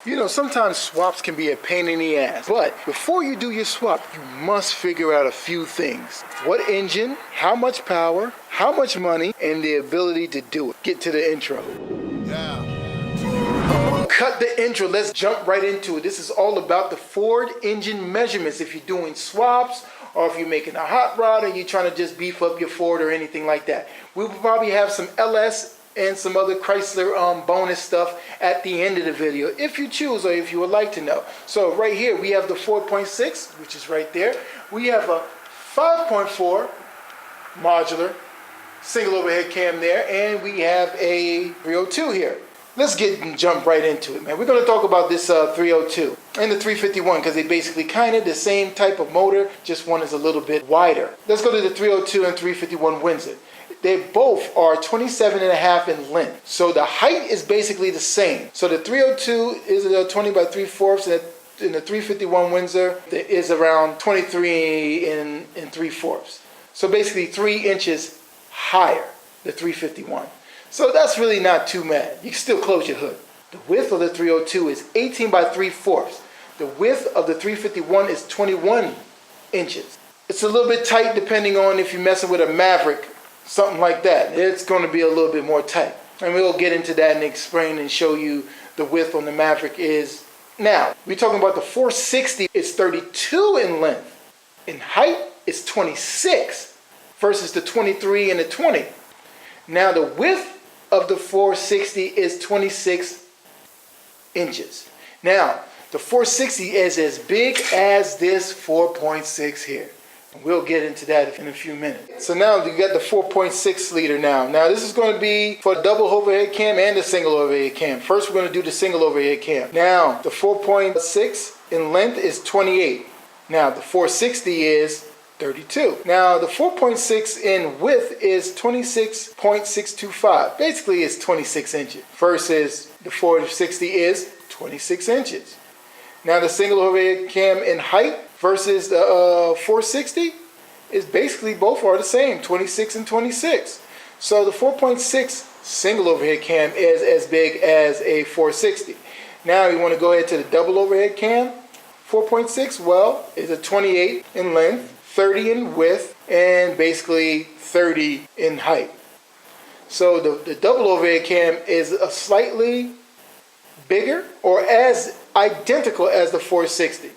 You know, sometimes swaps can be a pain in the ass, but before you do your swap, you must figure out a few things. What engine, how much power, how much money, and the ability to do it. Get to the intro. Cut the intro, let's jump right into it. This is all about the Ford engine measurements. If you're doing swaps, or if you're making a hot rod, or you're trying to just beef up your Ford or anything like that. We will probably have some LS and some other Chrysler bonus stuff at the end of the video, if you choose or if you would like to know. So right here we have the 4.6, which is right there. We have a 5.4 modular single overhead cam there, and we have a 302 here. Let's jump right into it, man. We're going to talk about this 302 and the 351 because they basically kind of the same type of motor, just one is a little bit wider. Let's go to the 302 and 351 Windsor. They both are 27.5 in length. So the height is basically the same. So the 302 is 20 by 3/4, and the 351 Windsor is around 23 in 3/4. So basically 3 inches higher, the 351. So that's really not too bad. You can still close your hood. The width of the 302 is 18 by 3/4. The width of the 351 is 21 inches. It's a little bit tight depending on if you're messing with a Maverick, something like that. It's going to be a little bit more tight. And we'll get into that and explain and show you the width on the Maverick is. Now, we're talking about the 460. It's 32 in length. In height, it's 26 versus the 23 and the 20. Now, the width of the 460 is 26 inches. Now, the 460 is as big as this 4.6 here. We'll get into that in a few minutes. So now you got the 4.6 liter now. Now this is going to be for the double overhead cam and the single overhead cam. First we're going to do the single overhead cam. Now the 4.6 in length is 28. Now the 460 is 32. Now the 4.6 in width is 26.625. Basically it's 26 inches versus the 460 is 26 inches. Now the single overhead cam in height versus the 460 is basically both are the same, 26 and 26. So the 4.6 single overhead cam is as big as a 460. Now you want to go ahead to the double overhead cam. 4.6, well, is a 28 in length, 30 in width, and basically 30 in height. So the double overhead cam is a slightly bigger or as identical as the 460.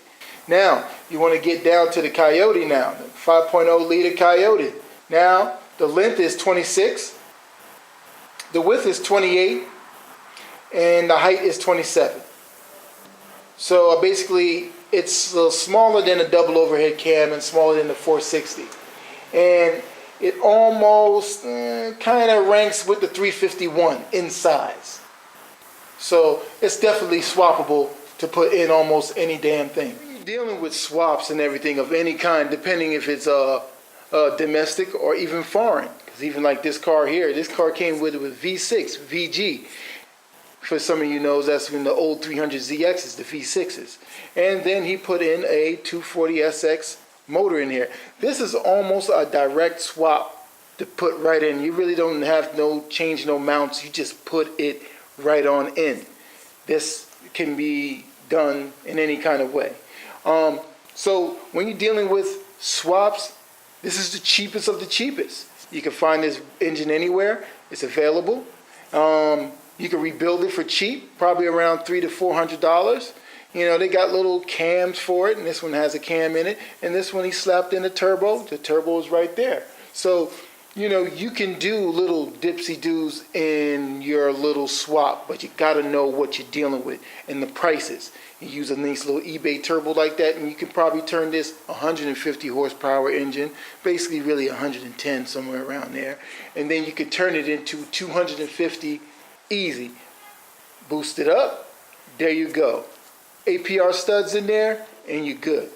Now, you want to get down to the Coyote now, the 5.0 liter Coyote. Now, the length is 26, the width is 28, and the height is 27. So basically, it's a little smaller than a double overhead cam and smaller than the 460. And it almost kind of ranks with the 351 in size. So it's definitely swappable to put in almost any damn thing. Dealing with swaps and everything of any kind, depending if it's domestic or even foreign. Because even like this car here, this car came with V6, VG. For some of you knows, that's when the old 300ZXs, the V6s. And then he put in a 240SX motor in here. This is almost a direct swap to put right in. You really don't have change no mounts. You just put it right on in. This can be done in any kind of way. So when you're dealing with swaps, this is the cheapest of the cheapest. You can find this engine anywhere. It's available. You can rebuild it for cheap, probably around $300 to $400. You know, they got little cams for it, and this one has a cam in it. And this one he slapped in a turbo. The turbo is right there. So, you know, you can do little dipsy-doos in your little swap, but you got to know what you're dealing with and the prices. You use a nice little eBay turbo like that, and you can probably turn this 150 horsepower engine, basically really 110, somewhere around there. And then you could turn it into 250 easy. Boost it up, there you go. APR studs in there, and you're good.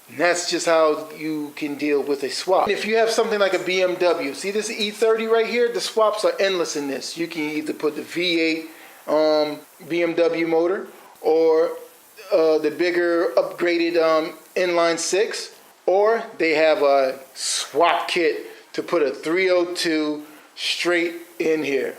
And that's just how you can deal with a swap. If you have something like a BMW, see this E30 right here? The swaps are endless in this. You can either put the V8 BMW motor or the bigger upgraded inline 6, or they have a swap kit to put a 302 straight in here,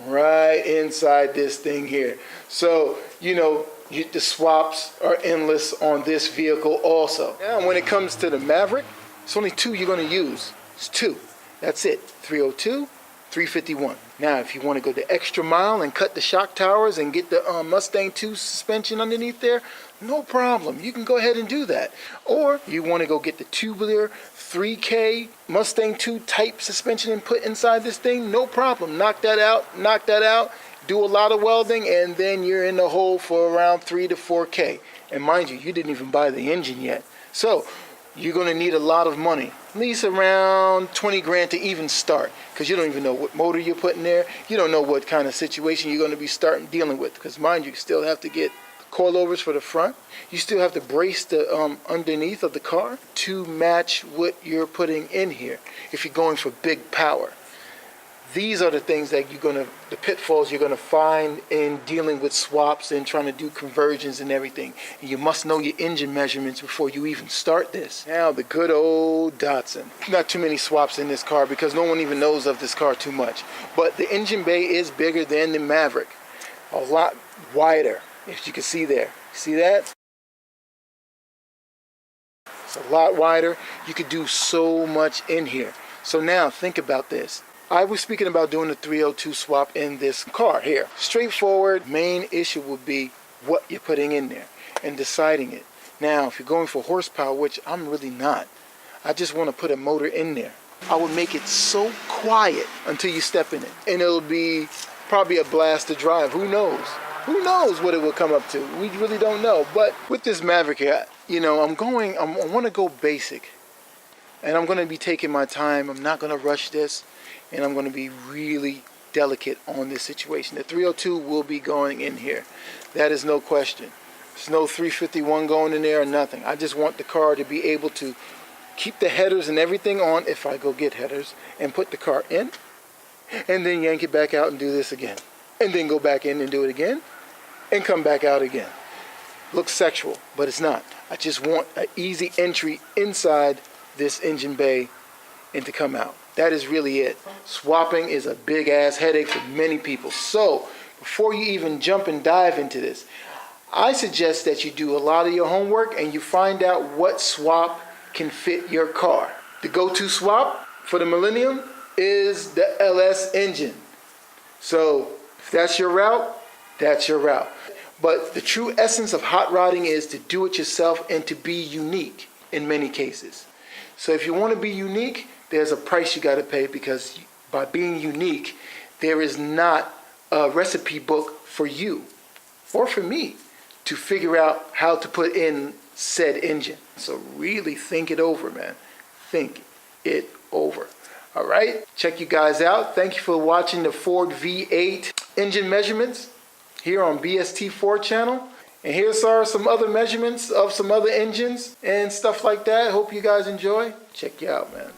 right inside this thing here. So, you know, The swaps are endless on this vehicle also. Now when it comes to the Maverick, it's only two you're going to use. It's two. That's it. 302, 351. Now if you want to go the extra mile and cut the shock towers and get the Mustang 2 suspension underneath there, no problem. You can go ahead and do that. Or you want to go get the tubular 3K Mustang 2 type suspension and put inside this thing, no problem. Knock that out, do a lot of welding, and then you're in the hole for around 3 to 4K. And mind you didn't even buy the engine yet. So you're going to need a lot of money, at least around 20 grand to even start, because you don't even know what motor you're putting there. You don't know what kind of situation you're going to be dealing with, because mind you still have to get coilovers for the front. You still have to brace the underneath of the car to match what you're putting in here if you're going for big power. These are the things that the pitfalls you're gonna find in dealing with swaps and trying to do conversions and everything. And you must know your engine measurements before you even start this. Now the good old Datsun. Not too many swaps in this car because no one even knows of this car too much. But the engine bay is bigger than the Maverick. A lot wider, if you can see there. See that? It's a lot wider. You could do so much in here. So now think about this. I was speaking about doing the 302 swap in this car here. Straightforward, main issue would be what you're putting in there and deciding it. Now, if you're going for horsepower, which I'm really not, I just want to put a motor in there. I would make it so quiet until you step in it. And it'll be probably a blast to drive. Who knows? Who knows what it will come up to? We really don't know. But with this Maverick here, you know, I want to go basic. And I'm going to be taking my time. I'm not going to rush this. And I'm going to be really delicate on this situation. The 302 will be going in here. That is no question. There's no 351 going in there or nothing. I just want the car to be able to keep the headers and everything on if I go get headers and put the car in and then yank it back out and do this again. And then go back in and do it again and come back out again. Looks sexual, but it's not. I just want an easy entry inside this engine bay and to come out. That is really it. Swapping is a big ass headache for many people. So before you even jump and dive into this, I suggest that you do a lot of your homework and you find out what swap can fit your car. The go-to swap for the Millennium is the LS engine. So if that's your route, that's your route. But the true essence of hot rodding is to do it yourself and to be unique in many cases. So if you want to be unique, there's a price you got to pay, because by being unique, there is not a recipe book for you or for me to figure out how to put in said engine. So really think it over, man. Think it over. All right, check you guys out. Thank you for watching the Ford V8 engine measurements here on BST4 channel. And here's some other measurements of some other engines and stuff like that. Hope you guys enjoy. Check you out, man.